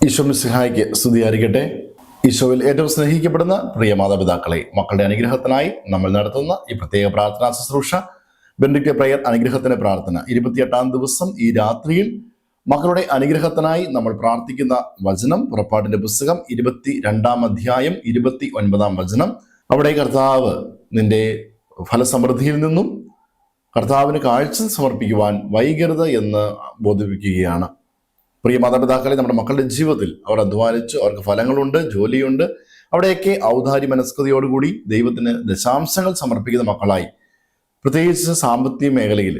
ഈശോ മിശിഹായ്ക്ക് സ്തുതിയായിരിക്കട്ടെ. ഈശോയിൽ ഏറ്റവും സ്നേഹിക്കപ്പെടുന്ന പ്രിയ മാതാപിതാക്കളെ, മക്കളുടെ അനുഗ്രഹത്തിനായി നമ്മൾ നടത്തുന്ന ഈ പ്രത്യേക പ്രാർത്ഥനാ ശുശ്രൂഷ ബെനഡിക്റ്റ് പ്രയർ അനുഗ്രഹത്തിന്റെ പ്രാർത്ഥന 28-ാം ദിവസം ഈ രാത്രിയിൽ മക്കളുടെ അനുഗ്രഹത്തിനായി നമ്മൾ പ്രാർത്ഥിക്കുന്ന വചനം പുറപ്പാടിന്റെ പുസ്തകം 22-ാം അധ്യായം 29-ാം വചനം. അവിടെ കർത്താവ് നിന്റെ ഫലസമൃദ്ധിയിൽ നിന്നും കർത്താവിന് കാഴ്ച സമർപ്പിക്കുവാൻ വൈകരുത് എന്ന് ബോധിപ്പിക്കുകയാണ്. പ്രിയ മാതാപിതാക്കളെ, നമ്മുടെ മക്കളുടെ ജീവിതത്തിൽ അവർ അധ്വാനിച്ചു, അവർക്ക് ഫലങ്ങളുണ്ട്, ജോലിയുണ്ട്, അവിടെയൊക്കെ ഔദാര്യ മനസ്കതയോടുകൂടി ദൈവത്തിന് ദശാംശങ്ങൾ സമർപ്പിക്കുന്ന മക്കളായി, പ്രത്യേകിച്ച് സാമ്പത്തിക മേഖലയിൽ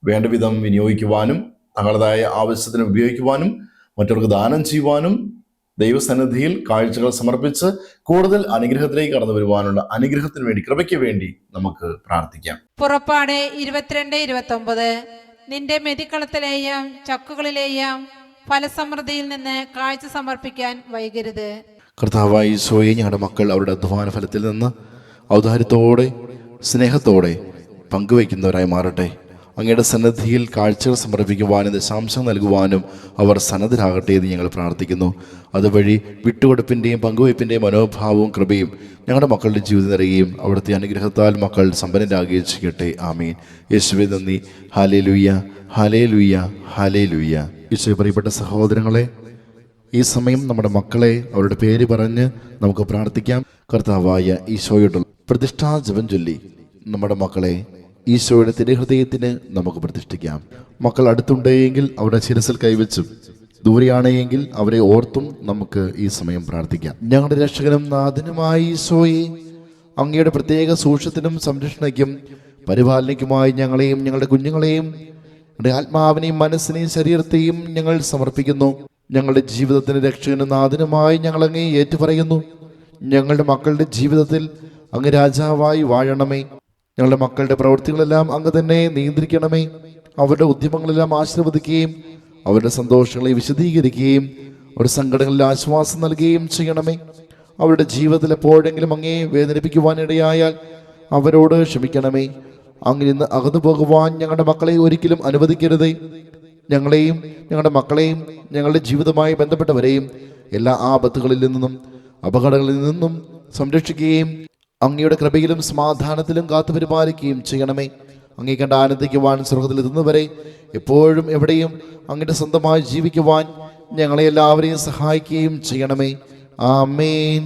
വേണ്ട വിധം വിനിയോഗിക്കുവാനും തങ്ങളുടേതായ ആവശ്യത്തിന് ഉപയോഗിക്കുവാനും മറ്റവർക്ക് ദാനം ചെയ്യുവാനും ദൈവസന്നിധിയിൽ കാഴ്ചകൾ സമർപ്പിച്ച് കൂടുതൽ അനുഗ്രഹത്തിലേക്ക് കടന്നു വരുവാനുള്ള അനുഗ്രഹത്തിന് വേണ്ടി, കൃപയ്ക്ക് വേണ്ടി നമുക്ക് പ്രാർത്ഥിക്കാം. പുറപ്പാട് 22-29 നിന്റെ മെതിക്കളത്തിലെയും ചക്കുകളിലെയും ഫലസമൃദ്ധിയിൽ നിന്ന് കാഴ്ച സമർപ്പിക്കാൻ വൈകരുത്. കർത്താവായ ഈശോയെ, ഞങ്ങളുടെ മക്കൾ അവരുടെ അധ്വാന ഫലത്തിൽ നിന്ന് ഔദാര്യത്തോടെ സ്നേഹത്തോടെ പങ്കുവയ്ക്കുന്നവരായി മാറട്ടെ. അങ്ങയുടെ സന്നിധിയിൽ കാഴ്ചകൾ സമർപ്പിക്കുവാനും ദശാംശം നൽകുവാനും അവർ സന്നദ്ധരാകട്ടെ എന്ന് ഞങ്ങൾ പ്രാർത്ഥിക്കുന്നു. അതുവഴി വിട്ടുകൊടുപ്പിൻ്റെയും പങ്കുവയ്പ്പിൻ്റെയും മനോഭാവവും കൃപയും ഞങ്ങളുടെ മക്കളുടെ ജീവിതം നിറയുകയും അവിടുത്തെ അനുഗ്രഹത്താൽ മക്കൾ സമ്പന്നരാകുകയും ചെയ്യട്ടെ. ആമീൻ. യേശുവേ നന്ദി. Hallelujah, hallelujah, hallelujah. ഈശോയെ, പ്രിയപ്പെട്ട സഹോദരങ്ങളെ, ഈ സമയം നമ്മുടെ മക്കളെ അവരുടെ പേര് പറഞ്ഞ് നമുക്ക് പ്രാർത്ഥിക്കാം. കർത്താവായ ഈശോയോടുള്ള പ്രതിഷ്ഠാ ജപം ചൊല്ലി നമ്മുടെ മക്കളെ ഈശോയുടെ തിരുഹൃദയത്തിന് നമുക്ക് പ്രതിഷ്ഠിക്കാം. മക്കൾ അടുത്തുണ്ടെങ്കിൽ അവരുടെ ശിരസിൽ കൈവച്ചും ദൂരെയാണെങ്കിൽ അവരെ ഓർത്തും നമുക്ക് ഈ സമയം പ്രാർത്ഥിക്കാം. ഞങ്ങളുടെ രക്ഷകനും നാഥനുമായ ഈശോയെ, അങ്ങയുടെ പ്രത്യേക സൂക്ഷ്യത്തിനും സംരക്ഷണയ്ക്കും പരിപാലനയ്ക്കുമായി ഞങ്ങളെയും ഞങ്ങളുടെ കുഞ്ഞുങ്ങളെയും ഞങ്ങളുടെ ആത്മാവിനെയും മനസ്സിനെയും ശരീരത്തെയും ഞങ്ങൾ സമർപ്പിക്കുന്നു. ഞങ്ങളുടെ ജീവിതത്തിന് രക്ഷകനും നാഥനുമായി ഞങ്ങൾ അങ്ങേ ഏറ്റുപറയുന്നു. ഞങ്ങളുടെ മക്കളുടെ ജീവിതത്തിൽ അങ്ങ് രാജാവായി വാഴണമേ. ഞങ്ങളുടെ മക്കളുടെ പ്രവൃത്തികളെല്ലാം അങ്ങ് തന്നെ നിയന്ത്രിക്കണമേ. അവരുടെ ഉദ്യമങ്ങളെല്ലാം ആശീർവദിക്കുകയും അവരുടെ സന്തോഷങ്ങളെ വിശദീകരിക്കുകയും അവരുടെ സങ്കടങ്ങളിൽ ആശ്വാസം നൽകുകയും ചെയ്യണമേ. അവരുടെ ജീവിതത്തിൽ എപ്പോഴെങ്കിലും അങ്ങേ വേദനിപ്പിക്കുവാനിടയായാൽ അവരോട് ക്ഷമിക്കണമേ. അങ്ങനെ നിന്ന് അകന്നു പോകുവാൻ ഞങ്ങളുടെ മക്കളെ ഒരിക്കലും അനുവദിക്കരുതേ. ഞങ്ങളെയും ഞങ്ങളുടെ മക്കളെയും ഞങ്ങളുടെ ജീവിതവുമായി ബന്ധപ്പെട്ടവരെയും എല്ലാ ആപത്തുകളിൽ നിന്നും അപകടങ്ങളിൽ നിന്നും സംരക്ഷിക്കുകയും അങ്ങയുടെ കൃപയിലും സമാധാനത്തിലും കാത്തു പരിപാലിക്കുകയും ചെയ്യണമേ. അങ്ങേ കണ്ട് ആനന്ദിക്കുവാൻ സ്വർഗ്ഗത്തിൽ എത്തുന്നവരെ എപ്പോഴും എവിടെയും അങ്ങയുടെ സ്വന്തമായി ജീവിക്കുവാൻ ഞങ്ങളെ എല്ലാവരെയും സഹായിക്കുകയും ചെയ്യണമേ. ആമേൻ.